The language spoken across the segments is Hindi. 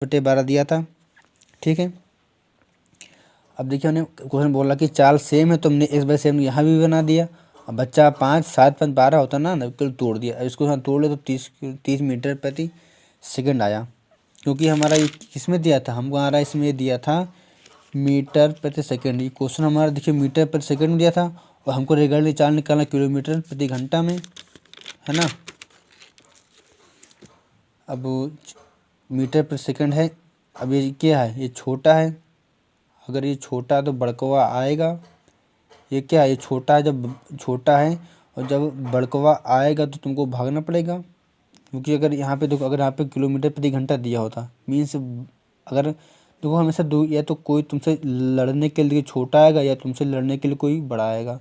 बटे 12 दिया था। ठीक है, अब देखिए हमने क्वेश्चन बोला कि चाल सेम है तो हमने x बाई सेवन यहाँ भी बना दिया। अब बच्चा 5 7 5 12 होता ना, बिल्कुल तोड़ दिया। अब इसको हम तोड़ ले तो 30 मीटर प्रति सेकंड आया, क्योंकि हमारा ये किस में दिया था, हमको हमारा इसमें दिया था मीटर प्रति सेकंड। ये क्वेश्चन हमारा देखिए मीटर प्रति सेकंड में दिया था और हमको रेगुलर चाल निकालना किलोमीटर प्रति घंटा में, है ना। अब मीटर प्रति सेकंड है, अब ये क्या है, ये छोटा है। अगर ये छोटा है तो बड़कवा आएगा। ये क्या है, ये छोटा है, जब छोटा है और जब बड़कवा आएगा तो तुमको भागना पड़ेगा, क्योंकि अगर यहाँ पे देखो, अगर यहाँ पे किलोमीटर प्रति घंटा दिया होता, मीन्स अगर देखो हमेशा दो, या तो कोई तुमसे लड़ने के लिए छोटा आएगा या तुमसे लड़ने के लिए कोई बड़ा आएगा।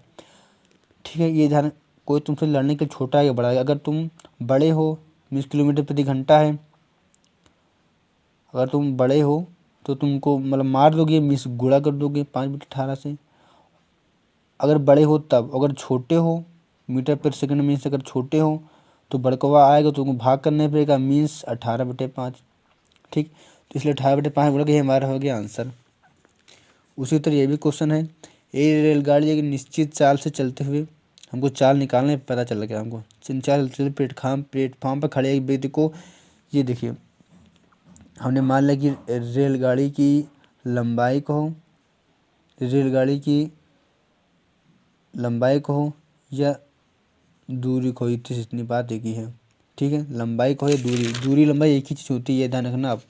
ठीक है, ये ध्यान, कोई तुमसे लड़ने के लिए छोटा या बड़ा आएगा। अगर तुम बड़े हो मीन्स किलोमीटर प्रति घंटा है, अगर तुम बड़े हो तो तुमको मतलब मार दोगे, मीन्स गुणा कर दोगे 5/18 से। अगर बड़े हो तब, अगर छोटे हो मीटर पर सेकंड मीन्स अगर छोटे हो तो बड़कवा आएगा तो तुमको भाग करने पड़ेगा, मीन्स 18/5। ठीक, तो इसलिए 18/5 गुणा, ये हमारा हो गया आंसर। उसी तरह ये भी क्वेश्चन है, एक रेलगाड़ी एक निश्चित चाल से चलते हुए, हमको चाल निकालने पता चल गया हमको। चाल प्लेटफार्म पर खड़े एक व्यक्ति को, ये देखिए हमने मान लिया कि रेलगाड़ी की लंबाई कहो, रेलगाड़ी की लंबाई कहो या दूरी कहो, इतनी बात एक ही है। ठीक है, लंबाई कहो या दूरी लंबाई एक ही चीज़ होती है, ध्यान रखना आप।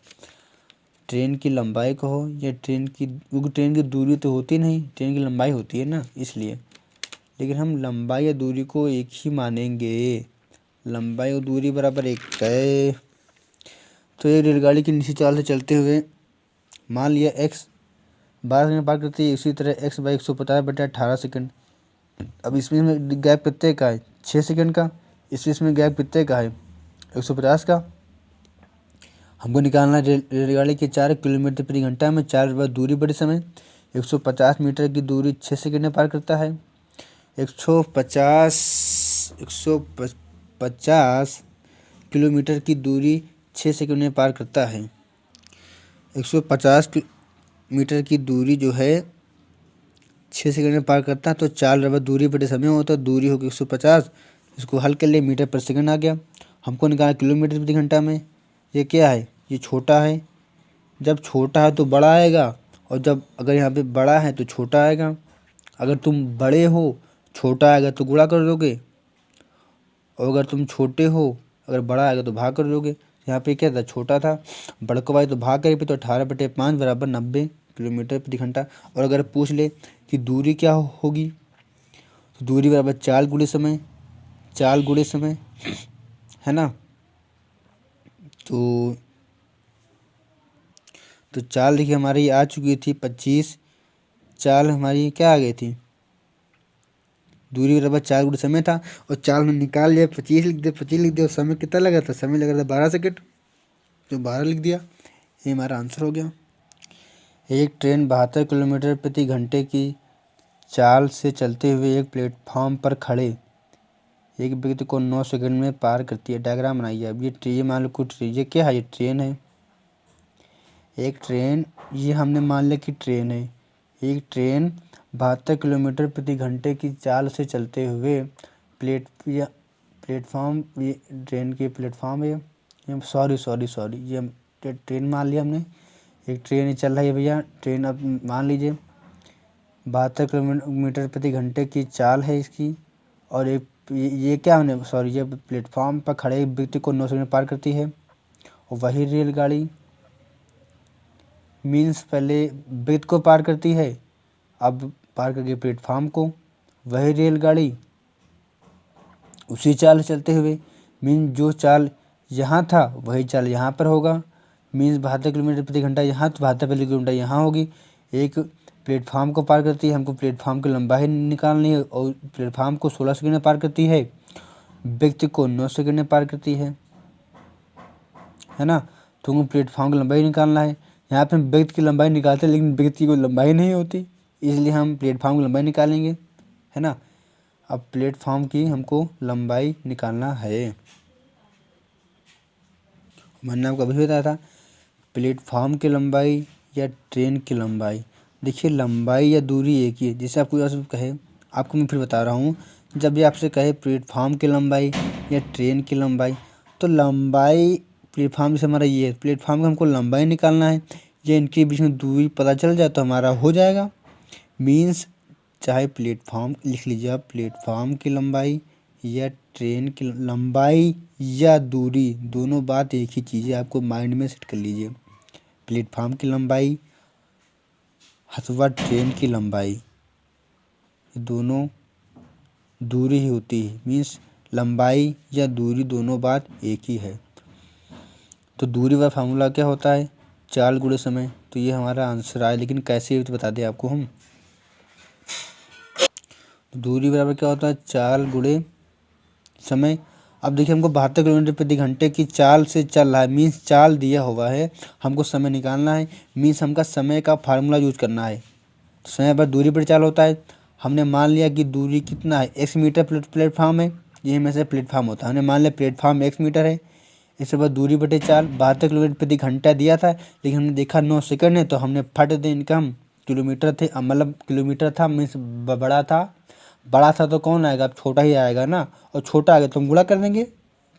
ट्रेन की लंबाई कहो या ट्रेन की, क्योंकि ट्रेन की दूरी तो होती नहीं, ट्रेन की लंबाई होती है ना, इसलिए। लेकिन हम लंबाई या दूरी को एक ही मानेंगे, लंबाई और दूरी बराबर एक है। तो ये रेलगाड़ी की निश्चित चाल से चलते हुए मान लिया x 12 सेकंड पार करती है, इसी तरह x बाई 150/18 सेकंड। अब इसमें गैप कितने का है, 6 सेकंड का। इसमें गैप कितने का है, 150 का। हमको निकालना रेलगाड़ी के 4 किलोमीटर प्रति घंटा में 4 बार दूरी बड़े समय, 150 मीटर की दूरी 6 सेकंड में पार करता है। 150 किलोमीटर की दूरी 6 सेकंड में पार करता है। 150 मीटर की दूरी जो है 6 सेकंड में पार करता है, तो 4 बराबर दूरी बटे समय होता है, दूरी होगी 150। इसको हल कर ले, मीटर पर सेकंड आ गया। हमको निकालना किलोमीटर प्रति घंटा में। ये क्या है, ये छोटा है, जब छोटा है तो बड़ा आएगा, और जब अगर यहाँ पे बड़ा है तो छोटा आएगा। अगर तुम बड़े हो छोटा आएगा तो गुणा कर दोगे, और अगर तुम छोटे हो अगर बड़ा आएगा तो भाग कर दोगे। यहाँ पे क्या था, छोटा था, बड़कवाई तो भाग करें तो 18/5 बराबर 90 किलोमीटर प्रति घंटा। और अगर पूछ ले कि दूरी क्या होगी, तो दूरी बराबर 4 गुणे समय, 4 गुणे समय, है ना। तो चाल देखिए हमारी आ चुकी थी 25, चाल हमारी क्या आ गई थी, दूरी बराबर 4 गुणे समय था, और चाल में निकाल लिया 25 लिख दिया, 25 लिख दिया। और समय कितना लगा था, समय लगा था 12 सेकंड, जो 12 लिख दिया। ये हमारा आंसर हो गया। एक ट्रेन 72 किलोमीटर प्रति घंटे की चाल से चलते हुए एक प्लेटफॉर्म पर खड़े एक व्यक्ति को 9 सेकंड में पार करती है। डायग्राम बनाइए। अब ये ट्रेन मान लो कुछ, ये क्या है, ये ट्रेन है, एक ट्रेन, ये हमने मान लिया कि ट्रेन है। एक ट्रेन 72 किलोमीटर प्रति घंटे की चाल से चलते हुए प्लेटफॉर्म, ये ट्रेन के प्लेटफॉर्म है, ये सॉरी ये ट्रेन मान लिया हमने। एक ट्रेन चल रही है भैया, ट्रेन अब मान लीजिए 72 किलोमीटर प्रति घंटे की चाल है इसकी, और एक ये क्या हमने ये प्लेटफॉर्म पर खड़े एक व्यक्ति को 9 सेकंड में पार करती है। और वही रेलगाड़ी मीन्स पहले व्यक्ति को पार करती है, अब पार करके प्लेटफॉर्म को। वही रेलगाड़ी उसी चाल से चलते हुए, मीन जो चाल यहाँ था वही चाल यहाँ पर होगा, मीन्स 72 किलोमीटर प्रति घंटा यहाँ, तो 72 प्रति किलोमीटर यहाँ होगी। एक प्लेटफार्म को पार करती है, हमको प्लेटफार्म की लंबाई निकालनी है, और प्लेटफार्म को 16 सेकंड में पार करती है, व्यक्ति को 9 सेकंड में पार करती है ना। तो हमको प्लेटफार्म की लंबाई निकालना है। यहाँ पे हम व्यक्ति की लंबाई निकालते हैं, लेकिन व्यक्ति की लंबाई नहीं होती, इसलिए हम प्लेटफार्म की लंबाई निकालेंगे, है ना। अब प्लेटफार्म की हमको लंबाई निकालना है। मैंने आपको अभी बताया था प्लेटफॉर्म की लंबाई या ट्रेन की लंबाई। देखिए लंबाई या दूरी एक ही है। जैसे आपको यहाँ से कहे, आपको मैं फिर बता रहा हूँ, जब ये आपसे कहे प्लेटफॉर्म की लंबाई या ट्रेन की लंबाई, तो लंबाई प्लेटफॉर्म से हमारा ये है, प्लेटफॉर्म का हमको लंबाई निकालना है, या इनके बीच में दूरी पता चल जाए तो हमारा हो जाएगा। मीन्स चाहे प्लेटफॉर्म लिख लीजिए आप, प्लेटफॉर्म की लंबाई या ट्रेन की लंबाई या दूरी, दोनों बात एक ही चीज़ है, आपको माइंड में सेट कर लीजिए। प्लेटफॉर्म की लंबाई अथवा ट्रेन की लंबाई, ये दोनों दूरी ही होती है। मीन्स लंबाई या दूरी दोनों बात एक ही है। तो दूरी का फार्मूला क्या होता है? चाल गुणे समय। तो ये हमारा आंसर आया, लेकिन कैसे तो बता दें आपको हम। तो दूरी बराबर क्या होता है? चाल गुणे समय। अब देखिए हमको 72 किलोमीटर प्रति घंटे की चाल से चल रहा है, मीन्स चाल दिया हुआ है, हमको समय निकालना है, मीन्स हमका समय का फार्मूला यूज करना है। तो समय पर दूरी पर चाल होता है। हमने मान लिया कि दूरी कितना है, x मीटर प्लेटफॉर्म है, ये में से प्लेटफॉर्म होता है, हमने मान लिया प्लेटफॉर्म x मीटर है। इसके बाद दूरी बटे चाल 72 किलोमीटर प्रति घंटा दिया था, लेकिन हमने देखा 9 सेकंड है, तो हमने फट दे इनका हम किलोमीटर थे, मतलब किलोमीटर था, मीन्स बड़ा था। बड़ा था तो कौन आएगा, अब छोटा ही आएगा ना, और छोटा आ गया तो हम गुणा कर देंगे,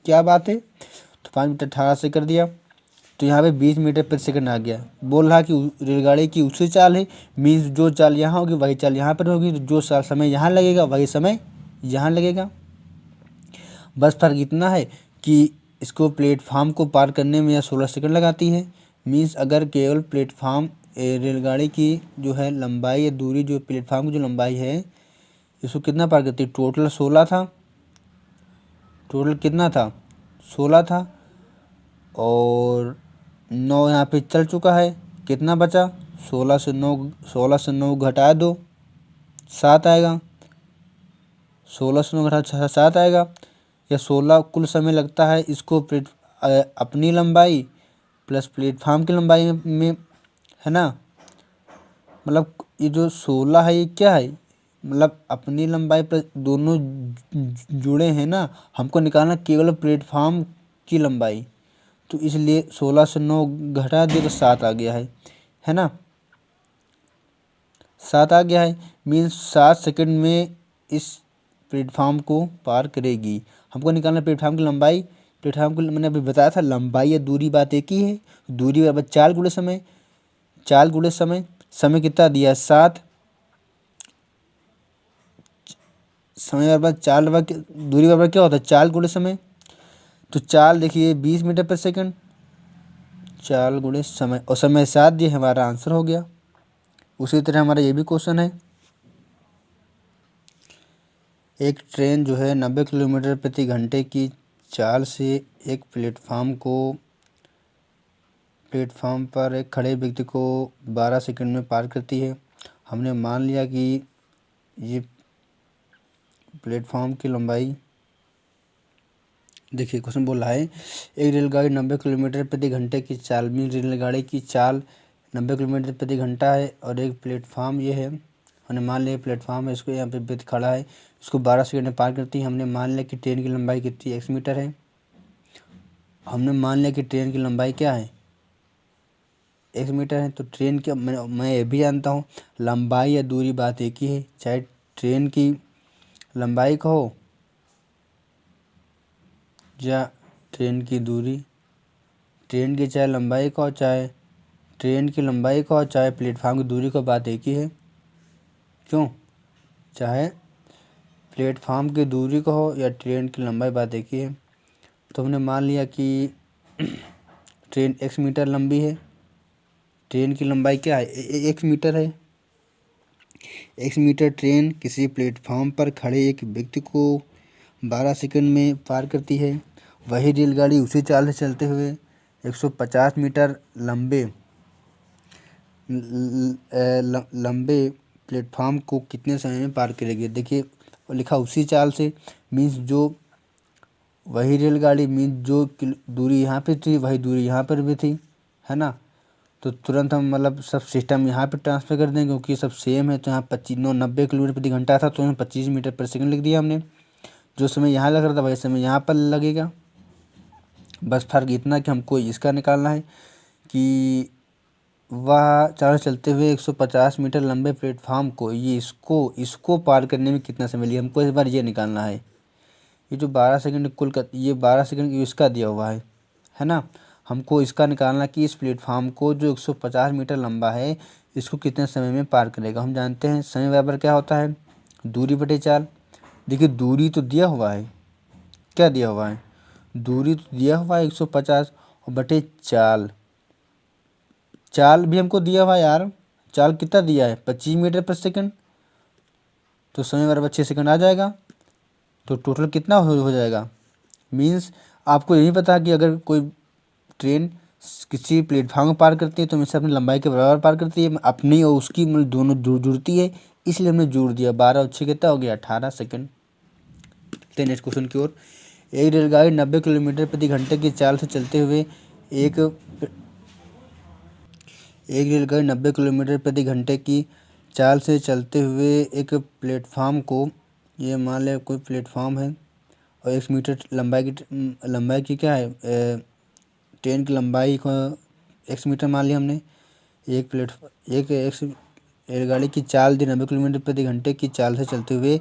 क्या बात है। तो 5 मीटर 18 से कर दिया, तो यहाँ पे 20 मीटर प्रति सेकंड आ गया। बोल रहा कि रेलगाड़ी की उसी चाल है, मीन्स जो चाल यहाँ होगी वही चाल यहाँ पर होगी, जो समय यहाँ लगेगा वही समय यहाँ लगेगा। बस फर्क इतना है कि इसको प्लेटफार्म को पार करने में यह 16 सेकंड लगाती है। मीन्स अगर केवल प्लेटफार्म रेलगाड़ी की जो है लंबाई या दूरी, जो प्लेटफार्म की जो लंबाई है, इसको कितना पार करती है? टोटल 16 था, टोटल कितना था? 16 था, और 9 यहाँ पे चल चुका है, कितना बचा? 16 से 9 घटा दो, 7 आएगा। 16 से 9 घटा 7 आएगा। या 16 कुल समय लगता है इसको अपनी लंबाई प्लस प्लेटफार्म की लंबाई में, है ना। मतलब ये जो 16 है ये क्या है, मतलब अपनी लंबाई प्लस दोनों जुड़े हैं ना, हमको निकालना केवल प्लेटफार्म की लंबाई। तो इसलिए 16 से 9 घटा दिए तो 7 आ गया है ना, 7 आ गया है। मीन्स 7 सेकंड में इस प्लेटफार्म को पार करेगी। हमको निकालना प्लेटफार्म की लंबाई। प्लेटफार्म की मैंने अभी बताया था, लंबाई या दूरी बात एक ही है। दूरी बराबर चाल गुणे समय, चाल गुणे समय। समय कितना दिया है? 7। समय बराबर चाल बराबर दूरी बराबर क्या होता है? चाल गुणे समय। तो चाल देखिए 20 मीटर प्रति सेकंड, चाल गुणे समय, और समय 7 दिए, हमारा आंसर हो गया। उसी तरह हमारा ये भी क्वेश्चन है, एक ट्रेन जो है 90 किलोमीटर प्रति घंटे की चाल से एक प्लेटफार्म पर एक खड़े व्यक्ति को 12 सेकंड में पार करती है। हमने मान लिया कि ये प्लेटफार्म की लंबाई, देखिए क्वेश्चन बोल रहा है एक रेलगाड़ी 90 किलोमीटर प्रति घंटे की चाल में, रेलगाड़ी की चाल 90 किलोमीटर प्रति घंटा है, और एक प्लेटफार्म ये है, हमने मान लिया प्लेटफार्म है, इसको यहाँ पे व्यक्ति खड़ा है, इसको 12 सेकंड में पार करती है। हमने मान लिया कि ट्रेन की लंबाई कितनी, 1 मीटर है। हमने मान लिया कि ट्रेन की लंबाई क्या है, 1 मीटर है। तो ट्रेन के मैं ये भी जानता हूँ लंबाई या दूरी बात एक ही है, चाहे ट्रेन की लंबाई कहो या ट्रेन की दूरी, ट्रेन की चाहे लंबाई कहो, चाहे ट्रेन की लंबाई कहो, चाहे प्लेटफार्म की दूरी को, बात एक ही है। क्यों? चाहे प्लेटफार्म की दूरी कहो या ट्रेन की लंबाई, बात एक ही है। तो हमने मान लिया कि ट्रेन 1 मीटर लंबी है, ट्रेन की लंबाई क्या है, 1 मीटर है। 1 मीटर ट्रेन किसी प्लेटफार्म पर खड़े एक व्यक्ति को 12 सेकंड में पार करती है। वही रेलगाड़ी उसी चाल से चलते हुए 150 मीटर लंबे प्लेटफार्म को कितने समय में पार करेगी। देखिए लिखा उसी चाल से, मीन्स जो वही रेलगाड़ी, मीन्स जो दूरी यहाँ पे थी वही दूरी यहाँ पर भी थी, है ना। तो तुरंत हम मतलब सब सिस्टम यहाँ पे ट्रांसफर कर देंगे, क्योंकि सब सेम है। तो यहाँ 90 किलोमीटर प्रति घंटा था, तो यहाँ 25 मीटर पर सेकंड लिख दिया हमने। जो समय यहाँ लग रहा था वही समय यहाँ पर लगेगा। बस फर्क इतना कि हमको इसका निकालना है कि वह चाल चलते हुए 150 मीटर लंबे प्लेटफार्म को इसको पार करने में कितना समय लिया। हमको इस बार ये निकालना है। ये जो 12 सेकंड ये 12 सेकंड इसका दिया हुआ है ना। हमको इसका निकालना कि इस प्लेटफार्म को जो 150 मीटर लंबा है इसको कितने समय में पार करेगा। हम जानते हैं समय बराबर क्या होता है, दूरी बटे चाल। देखिए दूरी तो दिया हुआ है, क्या दिया हुआ है, दूरी तो दिया हुआ है 150 और बटे चाल। चाल भी हमको दिया हुआ है यार, चाल कितना दिया है 25 मीटर पर सेकंड, तो समय बराबर 6 सेकंड आ जाएगा। तो टोटल कितना हो जाएगा। मीन्स आपको यही पता कि अगर कोई ट्रेन किसी प्लेटफार्म पार करती है तो हमेशा अपनी लंबाई के बराबर पार करती है, अपनी और उसकी मतलब दोनों जुड़ती है, इसलिए हमने जोड़ दिया। 12 और 6 कितना हो गया 18 सेकंड। चलते नेक्स्ट क्वेश्चन की ओर। एक रेलगाड़ी 90 किलोमीटर प्रति घंटे की चाल से चलते हुए एक रेलगाड़ी 90 किलोमीटर प्रति घंटे की चाल से चलते हुए एक प्लेटफार्म को, ये मान लें कोई प्लेटफार्म है और 1 मीटर लंबाई की क्या है, ट्रेन की लंबाई को 1 मीटर मान लिया हमने। एक रेलगाड़ी की चाल दी 90 किलोमीटर प्रति घंटे की चाल से चलते हुए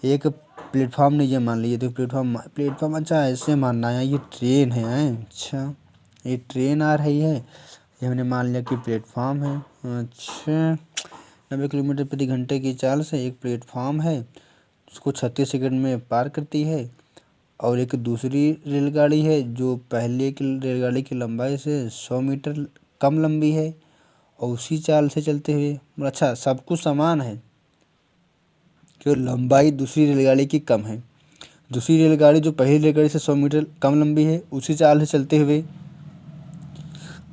एक प्लेटफार्म ने ये मान लिया। तो प्लेटफार्म अच्छा ऐसे मानना है, ये ट्रेन है। अच्छा ये ट्रेन आ रही है, ये हमने मान लिया कि प्लेटफार्म है। अच्छा 90 किलोमीटर प्रति घंटे की चाल से एक प्लेटफार्म है, उसको 36 सेकंड में पार करती है। और एक दूसरी रेलगाड़ी है जो पहले की रेलगाड़ी की लंबाई से 100 मीटर कम लंबी है और उसी चाल से चलते हुए। अच्छा सब कुछ समान है, क्यों लंबाई दूसरी रेलगाड़ी की कम है। दूसरी रेलगाड़ी जो पहली रेलगाड़ी से 100 मीटर कम लंबी है उसी चाल से चलते हुए,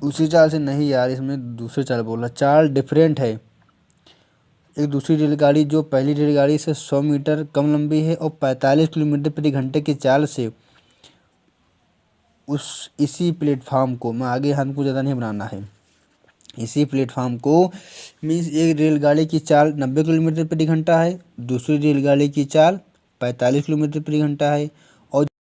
उसी चाल से नहीं यार, इसमें दूसरी चाल बोला, चाल डिफरेंट है। एक दूसरी रेलगाड़ी जो पहली रेलगाड़ी से 100 मीटर कम लंबी है और 45 किलोमीटर प्रति घंटे की चाल से इसी प्लेटफार्म को, मैं आगे हमको ज़्यादा नहीं बनाना है, इसी प्लेटफार्म को मीन्स एक रेलगाड़ी की चाल 90 किलोमीटर प्रति घंटा है, दूसरी रेलगाड़ी की चाल 45 किलोमीटर प्रति घंटा है